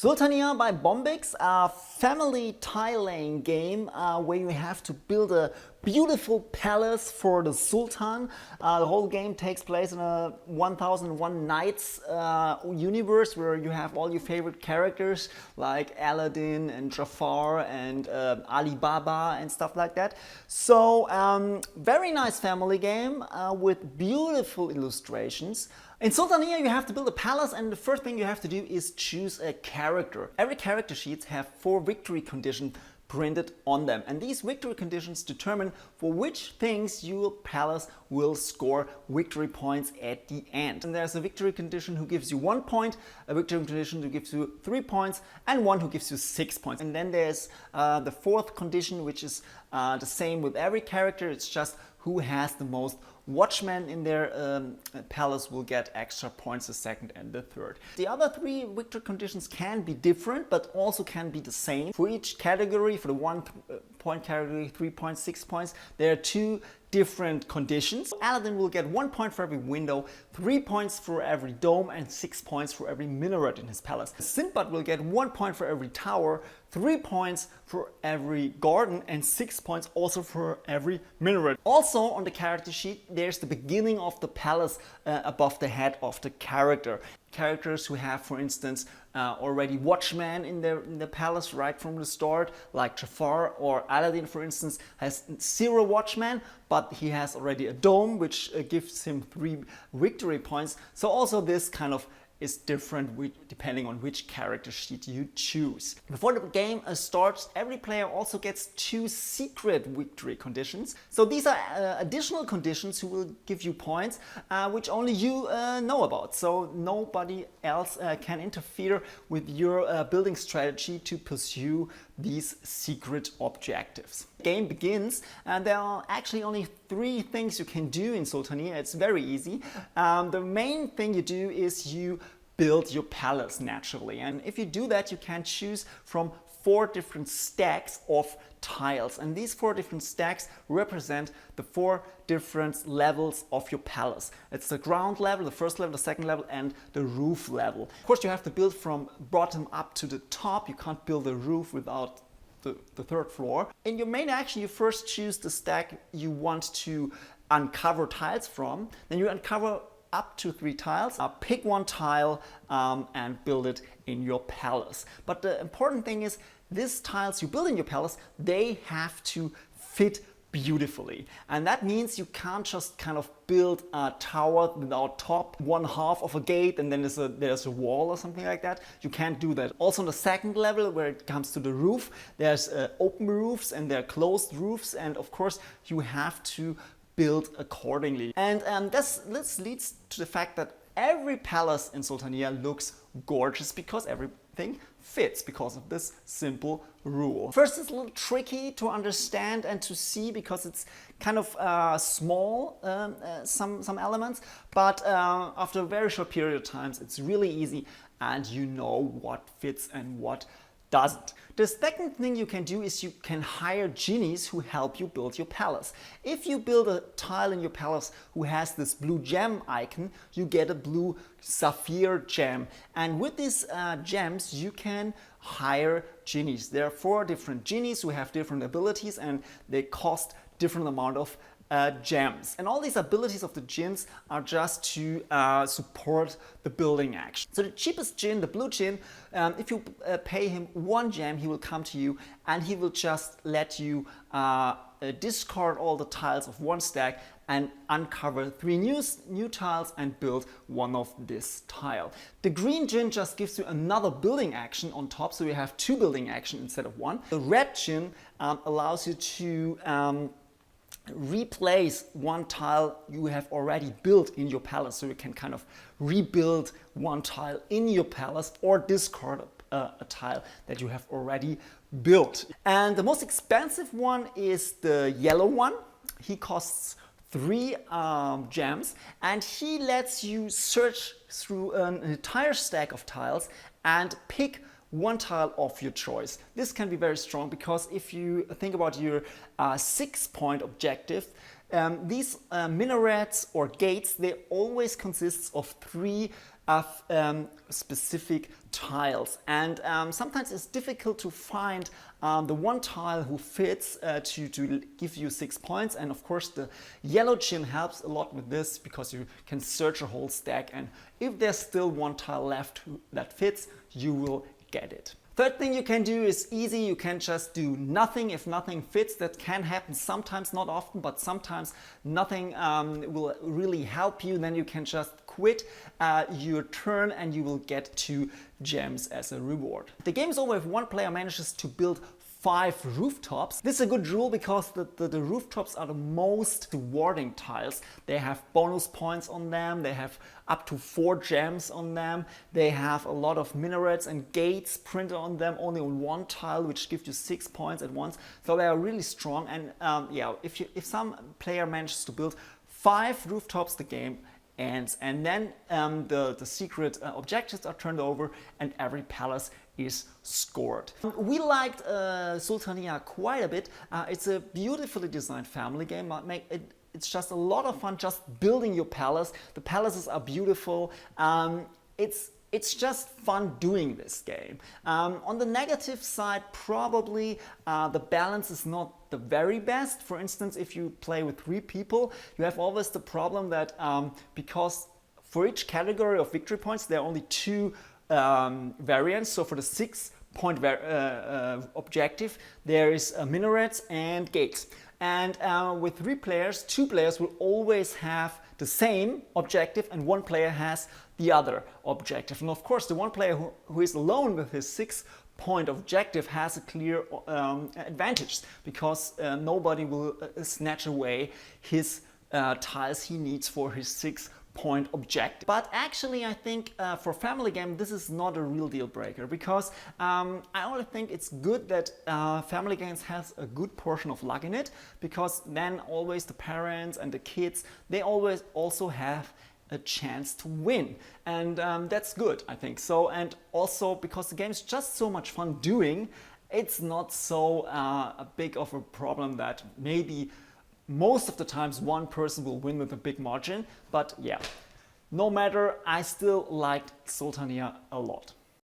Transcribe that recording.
Sultaniya by Bombyx, a family tile-laying game where you have to build a beautiful palace for the Sultan. The whole game takes place in a 1001 Nights universe where you have all your favorite characters like Aladdin and Jafar and Ali Baba and stuff like that. So very nice family game with beautiful illustrations. In Sultaniya you have to build a palace, and the first thing you have to do is choose a character. Every character sheets have 4 victory conditions printed on them, and these victory conditions determine for which things your palace will score victory points at the end. And there's a victory condition who gives you 1 point, a victory condition who gives you 3 points, and one who gives you 6 points. And then there's the 4th condition, which is the same with every character. It's just who has the most watchmen in their palace will get extra points, the 2nd and the 3rd. The other 3 victory conditions can be different, but also can be the same. For each category, for the 1 point category, 3 points, 6 points, there are 2 different conditions. Aladdin will get 1 point for every window, 3 points for every dome, and 6 points for every minaret in his palace. Sinbad will get 1 point for every tower, 3 points for every garden, and 6 points also for every minaret. Also on the character sheet there's the beginning of the palace above the head of the character. Characters who have, for instance, already watchmen in the palace right from the start, like Jafar or Aladdin, for instance, has 0 watchmen, but he has already a dome which gives him 3 victory points. So also this kind of is different depending on which character sheet you choose. Before the game starts, every player also gets 2 secret victory conditions. So these are additional conditions who will give you points which only you know about. So nobody else can interfere with your building strategy to pursue these secret objectives. The game begins, and there are actually only 3 things you can do in Sultaniya. It's very easy. The main thing you do is you build your palace naturally, and if you do that you can choose from 4 different stacks of tiles, and these 4 different stacks represent the 4 different levels of your palace. It's the ground level, the first level, the second level, and the roof level. Of course you have to build from bottom up to the top. You can't build a roof without the 3rd floor. In your main action you first choose the stack you want to uncover tiles from, then you uncover up to 3 tiles, pick 1 tile and build it in your palace. But the important thing is, these tiles you build in your palace, they have to fit beautifully, and that means you can't just kind of build a tower without top, 1/2 of a gate, and then there's a wall or something like that. You can't do that. Also on the 2nd level, where it comes to the roof, there's open roofs and there are closed roofs, and of course you have to build accordingly. And this leads to the fact that every palace in Sultaniya looks gorgeous because everything fits because of this simple rule. First, it's a little tricky to understand and to see because it's kind of small, some elements, but after a very short period of time it's really easy and you know what fits and what doesn't. The second thing you can do is you can hire genies who help you build your palace. If you build a tile in your palace who has this blue gem icon, you get a blue sapphire gem, and with these gems you can hire genies. There are 4 different genies who have different abilities and they cost different amount of gems. And all these abilities of the dschinns are just to support the building action. So the cheapest dschinn, the blue dschinn, if you pay him 1 gem, he will come to you and he will just let you discard all the tiles of 1 stack and uncover 3 new tiles and build 1 of this tile. The green dschinn just gives you another building action on top, so you have 2 building action instead of 1. The red dschinn allows you to replace 1 tile you have already built in your palace, so you can kind of rebuild 1 tile in your palace or discard a tile that you have already built. And the most expensive one is the yellow one. He costs 3 gems, and he lets you search through an entire stack of tiles and pick 1 tile of your choice. This can be very strong because if you think about your 6-point objective, These minarets or gates, they always consist of 3 specific tiles, and sometimes it's difficult to find the one tile who fits to give you 6 points. And of course the yellow dschinn helps a lot with this, because you can search a whole stack, and if there's still one tile left that fits, you will get it. Third thing you can do is easy. You can just do nothing if nothing fits. That can happen sometimes, not often, but sometimes nothing will really help you. Then you can just quit your turn and you will get 2 gems as a reward. The game is over if one player manages to build 5 rooftops. This is a good rule because the rooftops are the most rewarding tiles. They have bonus points on them, they have up to 4 gems on them, they have a lot of minarets and gates printed on them, only on one tile, which gives you 6 points at once. So they are really strong, and yeah, if some player manages to build 5 rooftops, the game ends, and then the secret objectives are turned over and every palace is scored. We liked Sultaniya quite a bit. It's a beautifully designed family game. It's just a lot of fun just building your palace. The palaces are beautiful. It's just fun doing this game. On the negative side, probably the balance is not the very best. For instance, if you play with 3 people, you have always the problem that because for each category of victory points, there are only 2 variants. So for the 6-point objective, there is minarets and gates. And with 3 players, 2 players will always have the same objective and 1 player has the other objective. And of course, the 1 player who is alone with his 6-point objective has a clear advantage, because nobody will snatch away his tiles he needs for his 6-point objective. But actually, I think for family game, this is not a real deal breaker, because I only think it's good that family games has a good portion of luck in it, because then always the parents and the kids, they always also have a chance to win, and that's good, I think. So, and also because the game is just so much fun doing, it's not so big of a problem that maybe most of the times one person will win with a big margin. But yeah, no matter, I still liked Sultaniya a lot.